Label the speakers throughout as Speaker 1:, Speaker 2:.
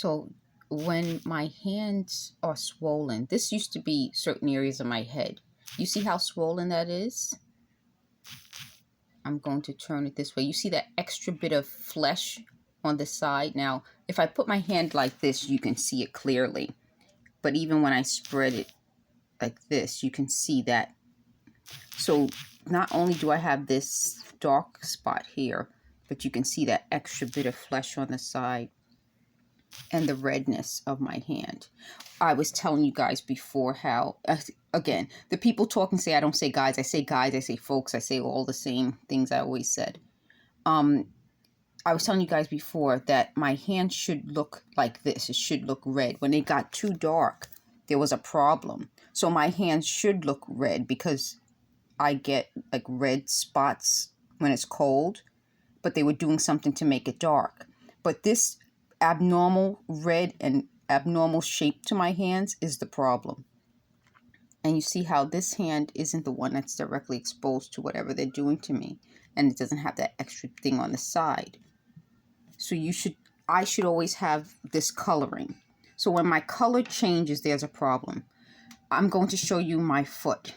Speaker 1: So when my hands are swollen, this used to be certain areas of my head. You see how swollen that is? I'm going to turn it this way. You see that extra bit of flesh on the side? Now, if I put my hand like this, you can see it clearly. But even when I spread it like this, you can see that. So not only do I have this dark spot here, but you can see that extra bit of flesh on the side and the redness of my hand. I was telling you guys before how, again, the people talking say I don't say guys, I say folks, I say all the same things I always said. I was telling you guys before that my hand should look like this. It should look red. When it got too dark, there was a problem. So my hands should look red because I get like red spots when it's cold, but they were doing something to make it dark. But this abnormal red and abnormal shape to my hands is the problem. And you see how this hand isn't the one that's directly exposed to whatever they're doing to me, and it doesn't have that extra thing on the side. So I should always have this coloring. So when my color changes, there's a problem. I'm going to show you my foot.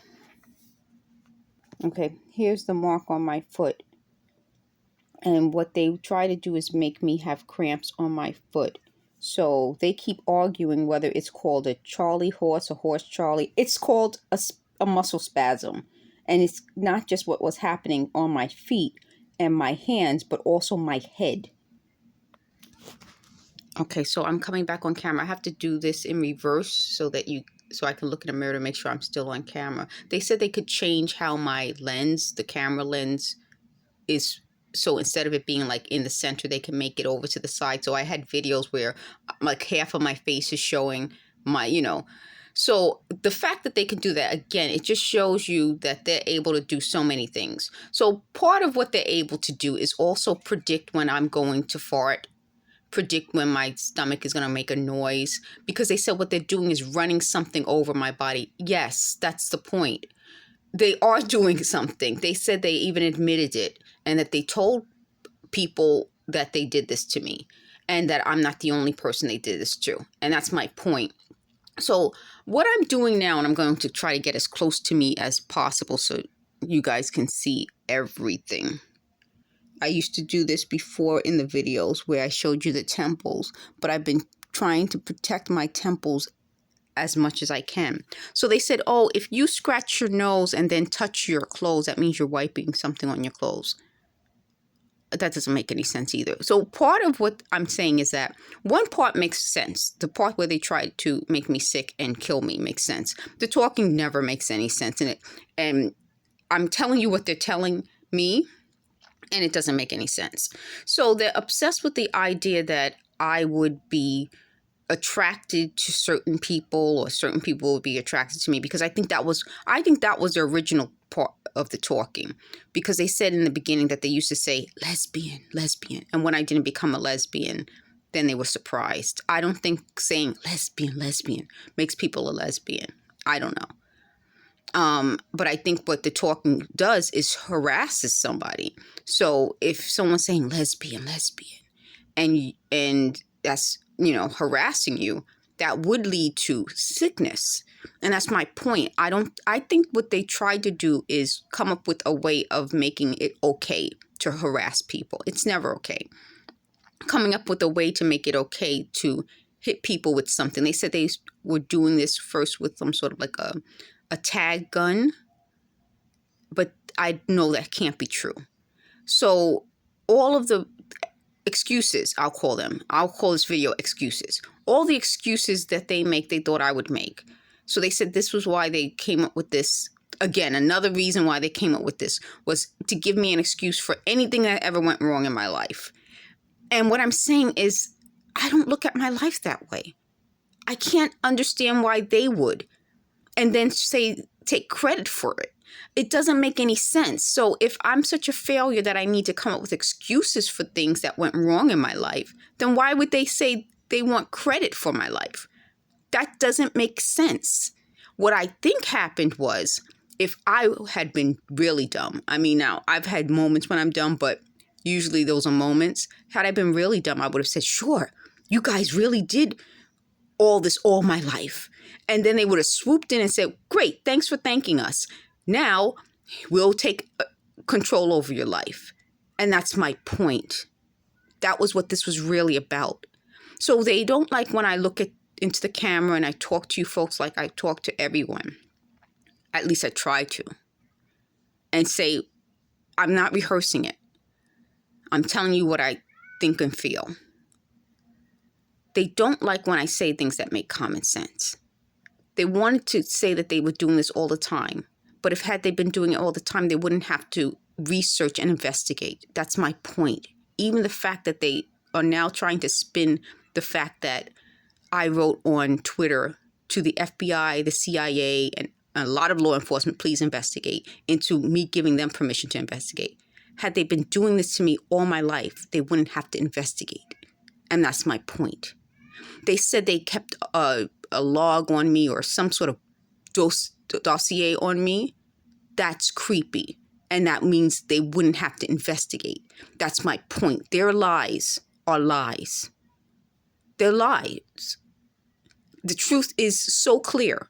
Speaker 1: Okay, here's the mark on my foot. And what they try to do is make me have cramps on my foot. So they keep arguing whether it's called a Charlie horse or horse Charlie. It's called a muscle spasm. And it's not just what was happening on my feet and my hands, but also my head. Okay, so I'm coming back on camera. I have to do this in reverse so I can look in the mirror to make sure I'm still on camera. They said they could change how my lens, the camera lens, is. So instead of it being like in the center, they can make it over to the side. So I had videos where like half of my face is showing my, So the fact that they can do that, again, it just shows you that they're able to do so many things. So part of what they're able to do is also predict when I'm going to fart, predict when my stomach is going to make a noise, because they said what they're doing is running something over my body. Yes, that's the point. They are doing something. They said they even admitted it, and that they told people that they did this to me, and that I'm not the only person they did this to. And that's my point. So what I'm doing now, and I'm going to try to get as close to me as possible so you guys can see everything. I used to do this before in the videos where I showed you the temples, but I've been trying to protect my temples as much as I can. So they said, oh, if you scratch your nose and then touch your clothes, that means you're wiping something on your clothes. That doesn't make any sense either. So part of what I'm saying is that one part makes sense. The part where they tried to make me sick and kill me makes sense. The talking never makes any sense in it. And I'm telling you what they're telling me, and it doesn't make any sense. So they're obsessed with the idea that I would be attracted to certain people, or certain people would be attracted to me, because I think that was the original part of the talking, because they said in the beginning that they used to say lesbian, and when I didn't become a lesbian, then they were surprised. I don't think saying lesbian makes people a lesbian. I don't know. But I think what the talking does is harasses somebody. So if someone's saying lesbian, and that's, harassing you, that would lead to sickness. And that's my point. I think what they tried to do is come up with a way of making it okay to harass people. It's never okay. Coming up with a way to make it okay to hit people with something. They said they were doing this first with some sort of like a tag gun, but I know that can't be true. So all of the excuses, I'll call this video excuses. All the excuses that they make, they thought I would make. So they said this was why they came up with this. Again, another reason why they came up with this was to give me an excuse for anything that ever went wrong in my life. And what I'm saying is, I don't look at my life that way. I can't understand why they would. And then take credit for it. It doesn't make any sense. So if I'm such a failure that I need to come up with excuses for things that went wrong in my life, then why would they say they want credit for my life? That doesn't make sense. What I think happened was, if I had been really dumb, now I've had moments when I'm dumb, but usually those are moments. Had I been really dumb, I would have said, sure, You guys really did all this all my life. And then they would have swooped in and said, great, thanks for thanking us. Now we'll take control over your life. And that's my point. That was what this was really about. So they don't like when I look into the camera and I talk to you folks like I talk to everyone. At least I try to. And say, I'm not rehearsing it. I'm telling you what I think and feel. They don't like when I say things that make common sense. They wanted to say that they were doing this all the time. But if had they been doing it all the time, they wouldn't have to research and investigate. That's my point. Even the fact that they are now trying to spin the fact that I wrote on Twitter to the FBI, the CIA, and a lot of law enforcement, please investigate, into me giving them permission to investigate. Had they been doing this to me all my life, they wouldn't have to investigate. And that's my point. They said they kept a log on me or some sort of dossier on me. That's creepy. And that means they wouldn't have to investigate. That's my point. Their lies are lies. They're lies. The truth is so clear.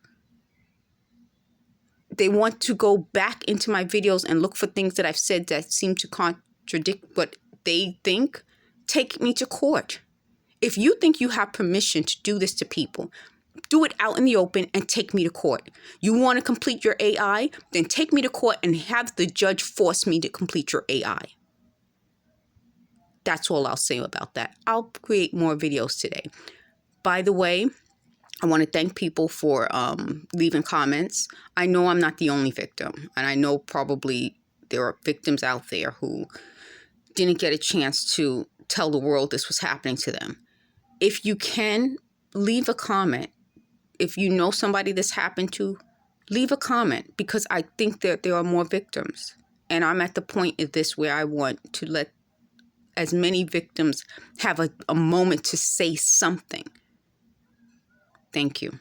Speaker 1: They want to go back into my videos and look for things that I've said that seem to contradict what they think. Take me to court. If you think you have permission to do this to people, do it out in the open and take me to court. You want to complete your AI? Then take me to court and have the judge force me to complete your AI. That's all I'll say about that. I'll create more videos today. By the way, I want to thank people for leaving comments. I know I'm not the only victim, and I know probably there are victims out there who didn't get a chance to tell the world this was happening to them. If you can, leave a comment. If you know somebody this happened to, leave a comment, because I think that there are more victims. And I'm at the point of this where I want to let as many victims have a moment to say something. Thank you.